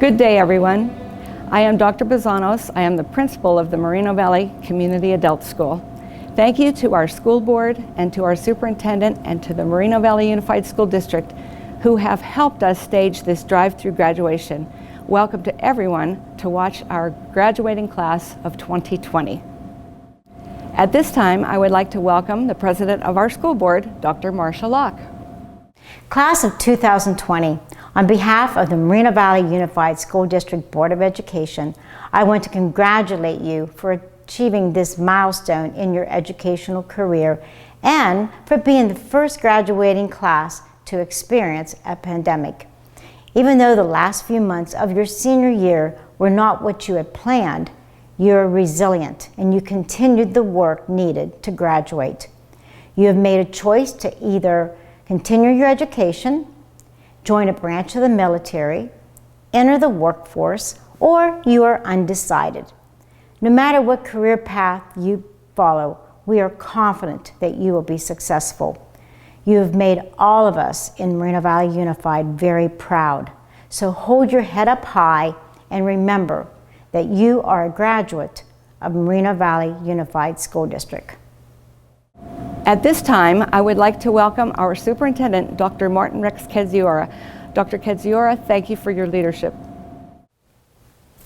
Good day, everyone. I am Dr. Bazanos. I am the principal of the Moreno Valley Community Adult School. Thank you to our school board and to our superintendent and to the Moreno Valley Unified School District who have helped us stage this drive-through graduation. Welcome to everyone to watch our graduating class of 2020. At this time, I would like to welcome the president of our school board, Dr. Marcia Locke. Class of 2020, on behalf of the Moreno Valley Unified School District Board of Education, I want to congratulate you for achieving this milestone in your educational career and for being the first graduating class to experience a pandemic. Even though the last few months of your senior year were not what you had planned, you're resilient and you continued the work needed to graduate. You have made a choice to either continue your education, join a branch of the military, enter the workforce, or you are undecided. No matter what career path you follow, we are confident that you will be successful. You have made all of us in Moreno Valley Unified very proud. So hold your head up high and remember that you are a graduate of Moreno Valley Unified School District. At this time, I would like to welcome our superintendent, Dr. Martin Rex Kedziora. Dr. Kedziora, thank you for your leadership.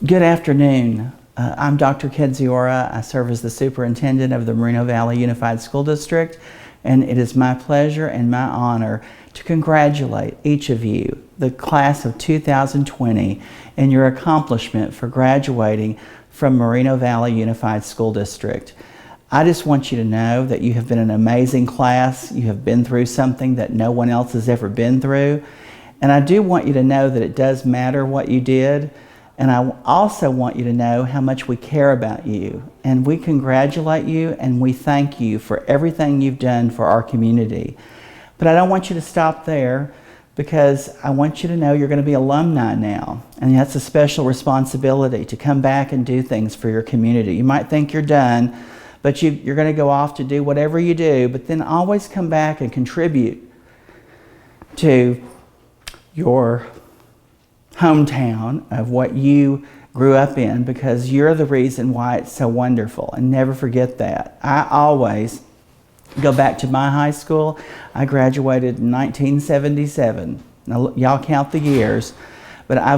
Good afternoon. I'm Dr. Kedziora. I serve as the superintendent of the Moreno Valley Unified School District, and it is my pleasure and my honor to congratulate each of you, the class of 2020, in your accomplishment for graduating from Moreno Valley Unified School District. I just want you to know that you have been an amazing class. You have been through something that no one else has ever been through. And I do want you to know that it does matter what you did. And I also want you to know how much we care about you. And we congratulate you and we thank you for everything you've done for our community. But I don't want you to stop there, because I want you to know you're going to be alumni now. And that's a special responsibility to come back and do things for your community. You might think you're done, but you're going to go off to do whatever you do, but then always come back and contribute to your hometown of what you grew up in, because you're the reason why it's so wonderful, and never forget that. I always go back to my high school. I graduated in 1977. Now, y'all count the years, but I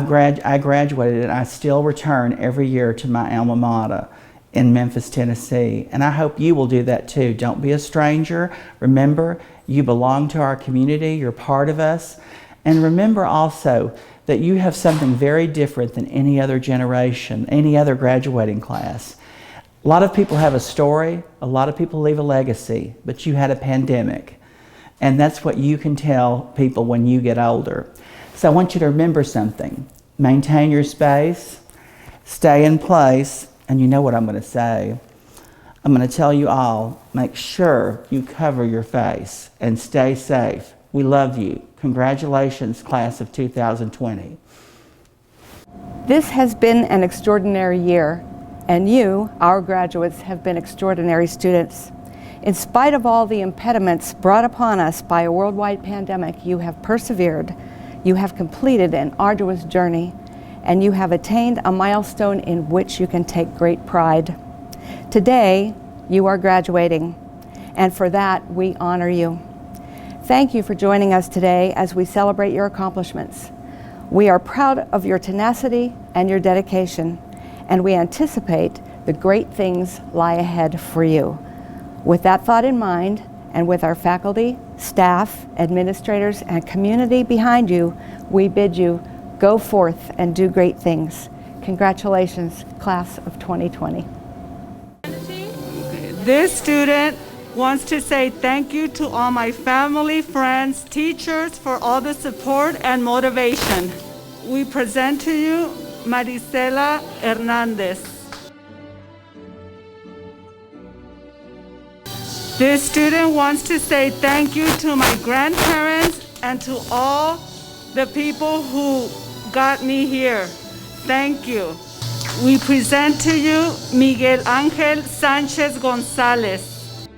graduated and I still return every year to my alma mater in Memphis, Tennessee. And I hope you will do that too. Don't be a stranger. Remember, you belong to our community. You're part of us. And remember also that you have something very different than any other generation, any other graduating class. A lot of people have a story. A lot of people leave a legacy, but you had a pandemic. And that's what you can tell people when you get older. So I want you to remember something. Maintain your space, stay in place. And you know what I'm going to say. I'm going to tell you all, make sure you cover your face and stay safe. We love you. Congratulations, class of 2020. This has been an extraordinary year, and you, our graduates, have been extraordinary students. In spite of all the impediments brought upon us by a worldwide pandemic, you have persevered, you have completed an arduous journey, and you have attained a milestone in which you can take great pride. Today, you are graduating, and for that, we honor you. Thank you for joining us today as we celebrate your accomplishments. We are proud of your tenacity and your dedication, and we anticipate the great things lie ahead for you. With that thought in mind, and with our faculty, staff, administrators, and community behind you, we bid you go forth and do great things. Congratulations, class of 2020. This student wants to say thank you to all my family, friends, teachers for all the support and motivation. We present to you Marisela Hernandez. This student wants to say thank you to my grandparents and to all the people who got me here. Thank you. We present to you Miguel Ángel Sánchez González.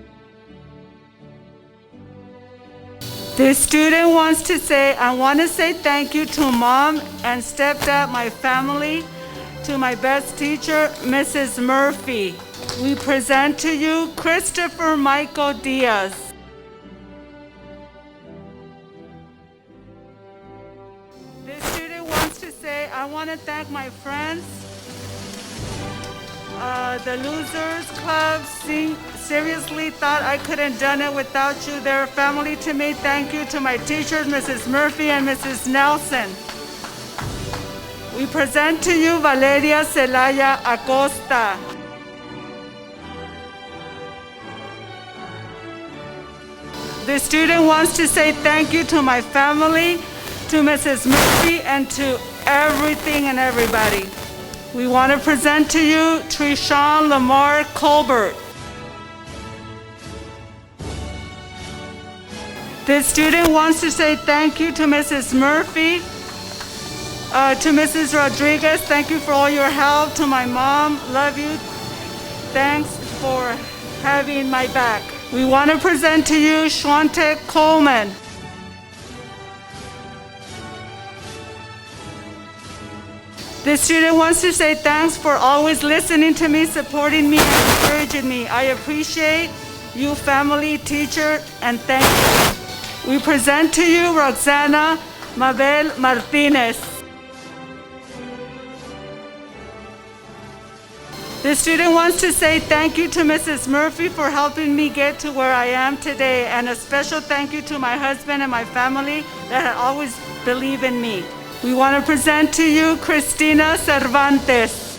This student wants to say, I want to say thank you to Mom and stepdad, my family, to my best teacher, Mrs. Murphy. We present to you Christopher Michael Diaz. This student wants to say, I want to thank my friends, the Losers Club. Seriously thought I couldn't done it without you. They're family to me. Thank you to my teachers, Mrs. Murphy and Mrs. Nelson. We present to you Valeria Celaya Acosta. The student wants to say thank you to my family, to Mrs. Murphy, and to everything and everybody. We want to present to you Trishawn Lamar Colbert. The student wants to say thank you to Mrs. Murphy, to Mrs. Rodriguez, thank you for all your help. To my mom, love you. Thanks for having my back. We want to present to you Shante Coleman. The student wants to say thanks for always listening to me, supporting me, and encouraging me. I appreciate you, family, teacher, and thank you. We present to you Roxana Mabel Martinez. The student wants to say thank you to Mrs. Murphy for helping me get to where I am today, and a special thank you to my husband and my family that always believe in me. We want to present to you Cristina Cervantes.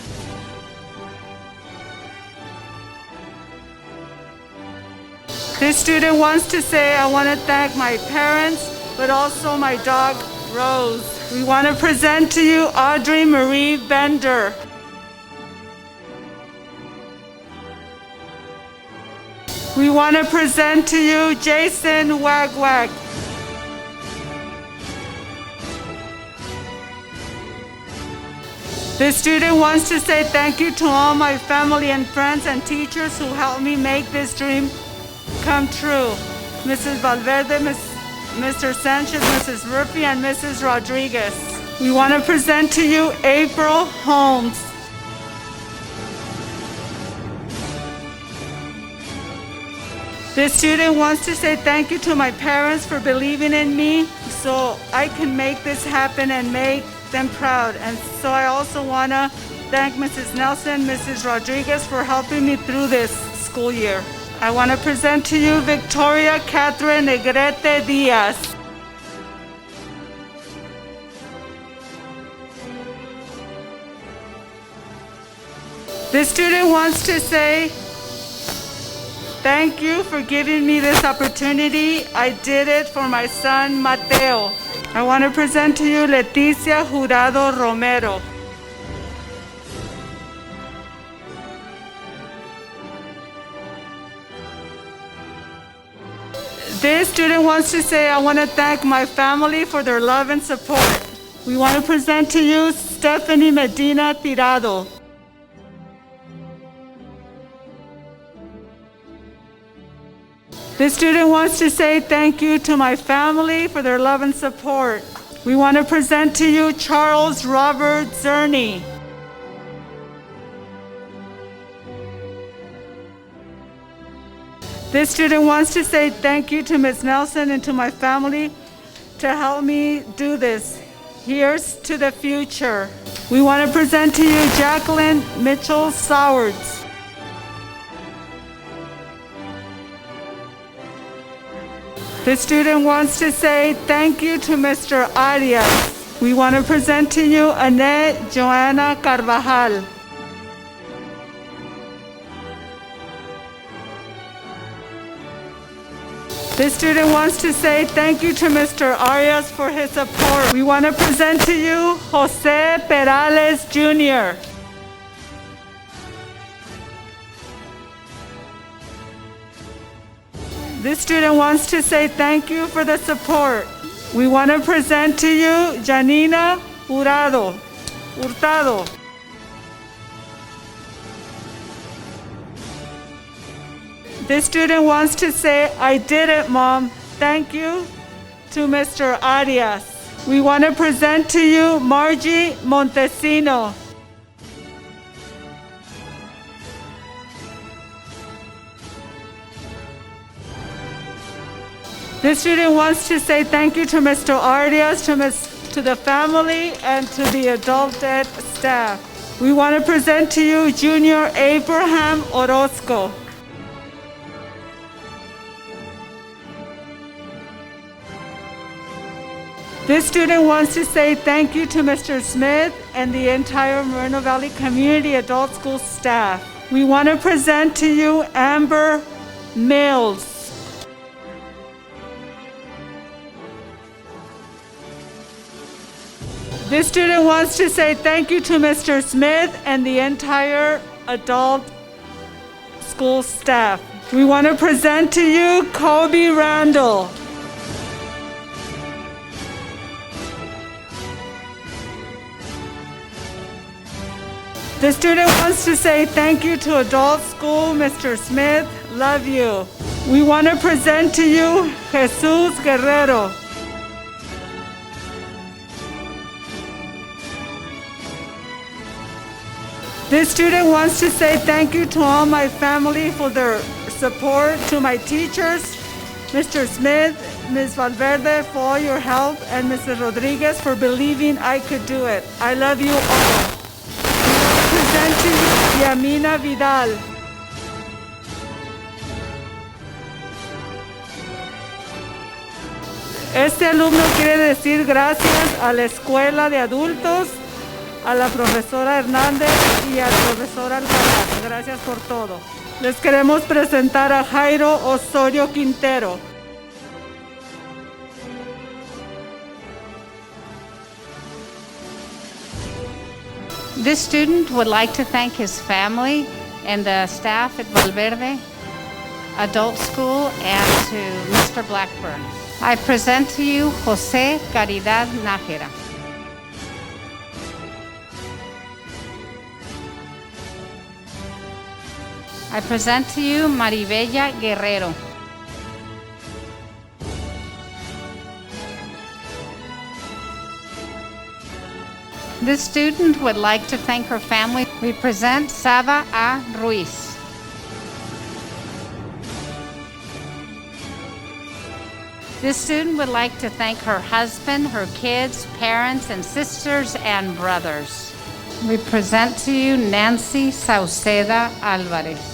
This student wants to say, I want to thank my parents, but also my dog, Rose. We want to present to you Audrey Marie Bender. We want to present to you Jason Wagwag. The student wants to say thank you to all my family and friends and teachers who helped me make this dream come true. Mrs. Valverde, Mr. Sanchez, Mrs. Murphy, and Mrs. Rodriguez. We want to present to you April Holmes. The student wants to say thank you to my parents for believing in me so I can make this happen and make them proud. And so I also want to thank Mrs. Nelson, Mrs. Rodriguez for helping me through this school year. I want to present to you Victoria Catherine Negrete Diaz. The student wants to say thank you for giving me this opportunity. I did it for my son, Mateo. I want to present to you Leticia Jurado Romero. This student wants to say, I want to thank my family for their love and support. We want to present to you Stephanie Medina Tirado. This student wants to say thank you to my family for their love and support. We want to present to you Charles Robert Zerny. This student wants to say thank you to Ms. Nelson and to my family to help me do this. Here's to the future. We want to present to you Jacqueline Mitchell Sowards. The student wants to say thank you to Mr. Arias. We want to present to you Annette Joanna Carvajal. The student wants to say thank you to Mr. Arias for his support. We want to present to you Jose Perales Jr. This student wants to say thank you for the support. We want to present to you Janina Hurtado. This student wants to say, I did it, Mom. Thank you to Mr. Arias. We want to present to you Margie Montesino. This student wants to say thank you to Mr. Arias, to the family, and to the adult ed staff. We want to present to you Junior Abraham Orozco. This student wants to say thank you to Mr. Smith and the entire Moreno Valley Community Adult School staff. We want to present to you Amber Mills. This student wants to say thank you to Mr. Smith and the entire adult school staff. We want to present to you Kobe Randall. The student wants to say thank you to adult school, Mr. Smith, love you. We want to present to you Jesus Guerrero. This student wants to say thank you to all my family for their support, to my teachers, Mr. Smith, Ms. Valverde for all your help, and Mrs. Rodriguez for believing I could do it. I love you all. We present to you Yamina Vidal. Este alumno quiere decir gracias a la escuela de adultos, a la profesora Hernández y al profesor Alcaraz. Gracias por todo. Les queremos presentar a Jairo Osorio Quintero. This student would like to thank his family and the staff at Valverde Adult School and to Mr. Blackburn. I present to you José Caridad Nájera. I present to you Maribella Guerrero. This student would like to thank her family. We present Saba A. Ruiz. This student would like to thank her husband, her kids, parents, and sisters and brothers. We present to you Nancy Sauceda Alvarez.